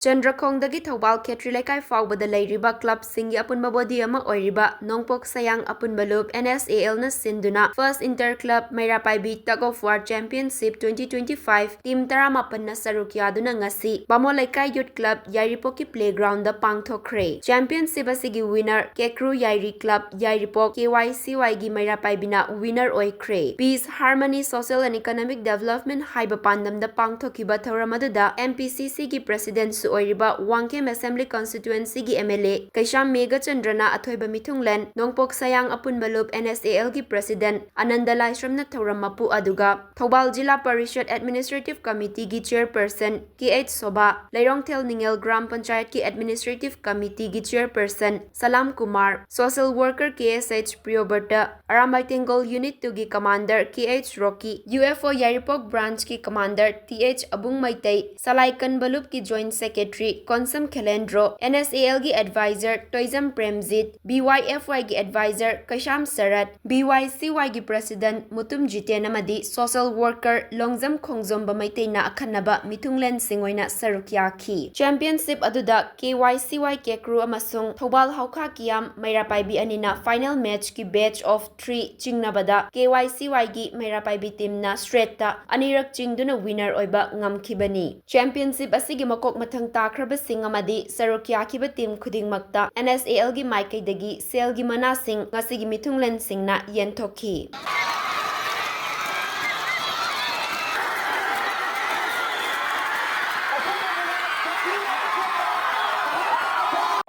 Chandrakhongdagi Thobal Khetri Laikai Faubada Leiriba Club Singi Apunba Body Ama Oiriba Nongpok Sayang Apunba Loop NSAL na Sinduna First Inter Club Meira Paibi Tug of War Championship 2025 Team Taramapan na Sarukyaduna ngasi Bamo Laikai Youth Club Yairipoki Playground da Pangthokhre Championship asigi winner Kekru Yairi Club Yairipok KYCY gi Meira Paibi na winner oikre Peace Harmony Social and Economic Development Haiba Pandam da Pangthokiba Thauramada MPCC gi President Oiriba Wangkem Assembly Constituency gi MLA Kaisham Mega Chandrana Athoiba Mithunglen Nongpok Sayang Apunba Loop NSAL gi President Ananda Laisram na Thaurammapu aduga Thobal Jilla Parishad Administrative Committee gi Chairperson KH Soba Lairongthel Ningel Gram Panchayat ki Administrative Committee gi Chairperson Salam Kumar Social Worker KSH Priyoberta Arambai Tengol Unit 2 gi Commander KH Rocky UFO Yaripok Branch ki Commander TH Abung Maitai Salaikan Balup ki Joint Secretary Konsam Khelendro NSAL gi Advisor Toizam Premjit BYFY gi Advisor Kasham Sarat BYCY gi President Mutum Jiten amadi Social Worker Longzam Khongjom Bamaitai na akhanaba Mithunglen Singoina Sarukyaki Championship aduda KYCY Kekru amasung Thobal Haukha Kiam Meira Paibi anina final match ki batch of 3 chingnabada KYCY gi Meira Paibi team na straight ta anirak chingduna winner oiba ngamkhibani Championship asigi makok mathang takrabasing amadi Sarukyakiba team khudingmakta NSAL gi Maikaidagi Sel gi Manasing ngasigi Mithunglen Singna yentokhi